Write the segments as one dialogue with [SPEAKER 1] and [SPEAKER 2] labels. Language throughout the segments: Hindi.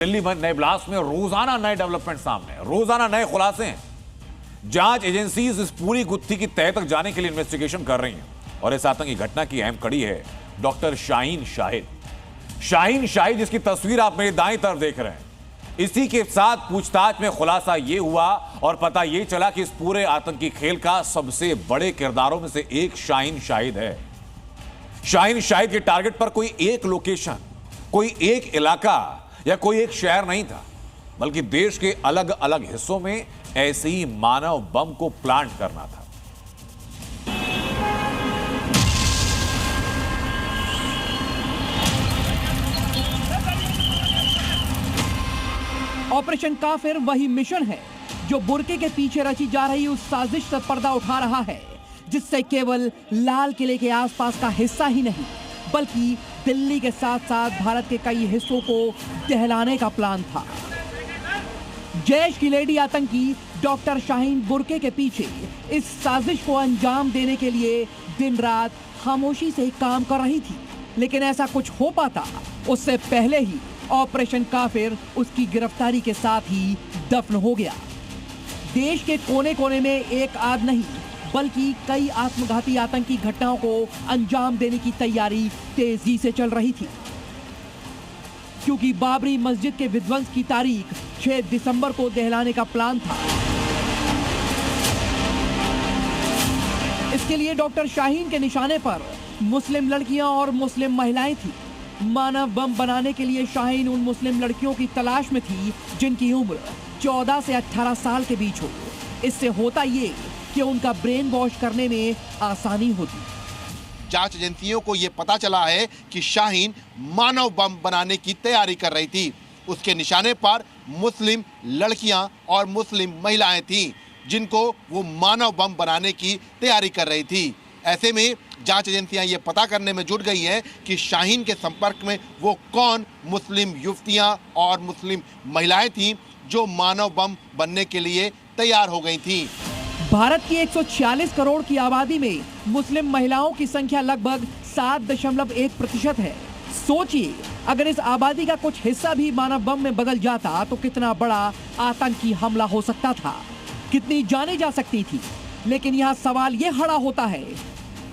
[SPEAKER 1] दिल्ली में नए ब्लास्ट में रोजाना नए डेवलपमेंट सामने, रोजाना नए खुलासे हैं। जांच एजेंसीज इस पूरी गुत्थी की तह तक जाने के लिए इन्वेस्टिगेशन कर रही हैं और इस आतंकी घटना की अहम कड़ी है डॉक्टर शाहीन शाहिद। शाहीन शाहिद जिसकी तस्वीर आप मेरी दाईं तरफ देख रहे हैं, इसी के साथ पूछताछ में खुलासा यह हुआ और पता यह चला कि इस पूरे आतंकी खेल का सबसे बड़े किरदारों में से एक शाहीन शाहिद है। शाहीन शाहिद के टारगेट पर कोई एक लोकेशन, कोई एक इलाका या कोई एक शहर नहीं था, बल्कि देश के अलग अलग हिस्सों में ऐसे ही मानव बम को प्लांट करना था।
[SPEAKER 2] ऑपरेशन काफिर वही मिशन है जो बुर्के के पीछे रची जा रही उस साजिश से पर्दा उठा रहा है, जिससे केवल लाल किले के आसपास का हिस्सा ही नहीं बल्कि दिल्ली के साथ साथ भारत के कई हिस्सों को दहलाने का प्लान था। जैश की लेडी आतंकी डॉक्टर शाहीन बुर्के के पीछे इस साजिश को अंजाम देने के लिए दिन रात खामोशी से काम कर रही थी, लेकिन ऐसा कुछ हो पाता उससे पहले ही ऑपरेशन काफिर उसकी गिरफ्तारी के साथ ही दफन हो गया। देश के कोने कोने में एक आध नहीं बल्कि कई आत्मघाती आतंकी घटनाओं को अंजाम देने की तैयारी तेजी से चल रही थी, क्योंकि बाबरी मस्जिद के विध्वंस की तारीख 6 दिसंबर को दहलाने का प्लान था। इसके लिए डॉक्टर शाहीन के निशाने पर मुस्लिम लड़कियां और मुस्लिम महिलाएं थी। मानव बम बनाने के लिए शाहीन उन मुस्लिम लड़कियों की तलाश में थी जिनकी उम्र 14 से 18 साल के बीच हो। इससे होता ये कि उनका ब्रेन वॉश करने में आसानी होती।
[SPEAKER 3] जांच एजेंसियों को यह पता चला है कि शाहीन मानव बम बनाने की तैयारी कर रही थी। उसके निशाने पर मुस्लिम लड़कियां और मुस्लिम महिलाएं थीं, जिनको वो मानव बम बनाने की तैयारी कर रही थी। ऐसे में जांच एजेंसियां ये पता करने में जुट गई हैं कि शाहीन के संपर्क में वो कौन मुस्लिम युवतियां और मुस्लिम महिलाएं थीं जो मानव बम बनने के लिए तैयार हो गई थीं।
[SPEAKER 2] भारत की 146 करोड़ की आबादी में मुस्लिम महिलाओं की संख्या लगभग 7.1% है। सोचिए, अगर इस आबादी का कुछ हिस्सा भी मानव बम में बदल जाता तो कितना बड़ा आतंकी हमला हो सकता था, कितनी जाने जा सकती थी। लेकिन यहाँ सवाल ये खड़ा होता है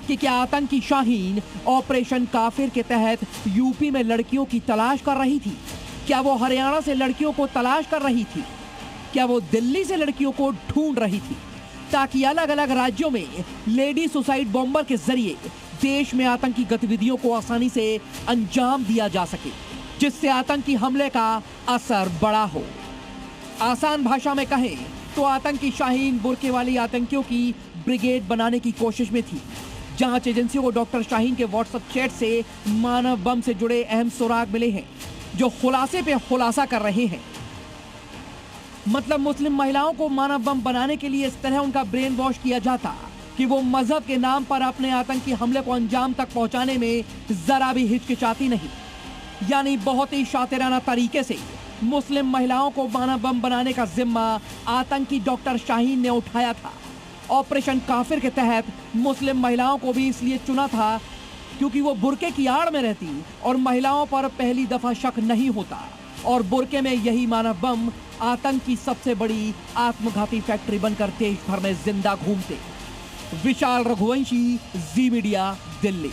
[SPEAKER 2] कि क्या आतंकी शाहीन ऑपरेशन काफिर के तहत यूपी में लड़कियों की तलाश कर रही थी? क्या वो हरियाणा से लड़कियों को तलाश कर रही थी? क्या वो दिल्ली से लड़कियों को ढूंढ रही थी ताकि अलग अलग राज्यों में लेडी सुसाइड बॉम्बर के जरिए देश में आतंकी गतिविधियों को आसानी से अंजाम दिया जा सके, जिससे आतंकी हमले का असर बड़ा हो? आसान भाषा में कहें तो आतंकी शाहीन बुर्के वाली आतंकियों की ब्रिगेड बनाने की कोशिश में थी। जांच एजेंसियों को डॉक्टर शाहीन के व्हाट्सएप चैट से मानव बम से जुड़े अहम सुराग मिले हैं जो खुलासे पे खुलासा कर रहे हैं। मतलब मुस्लिम महिलाओं को मानव बम बनाने के लिए इस तरह उनका ब्रेन वॉश किया जाता कि वो मजहब के नाम पर अपने आतंकी हमले को अंजाम तक पहुंचाने में जरा भी हिचकिचाती नहीं। यानी बहुत ही शातिराना तरीके से मुस्लिम महिलाओं को मानव बम बनाने का जिम्मा आतंकी डॉक्टर शाहीन ने उठाया था। ऑपरेशन काफिर के तहत मुस्लिम महिलाओं को भी इसलिए चुना था क्योंकि वो बुर्के की आड़ में रहती और महिलाओं पर पहली दफा शक नहीं होता, और बुर्के में यही मानव बम आतंक की सबसे बड़ी आत्मघाती फैक्ट्री बनकर देश भर में जिंदा घूमते। विशाल रघुवंशी, जी मीडिया, दिल्ली।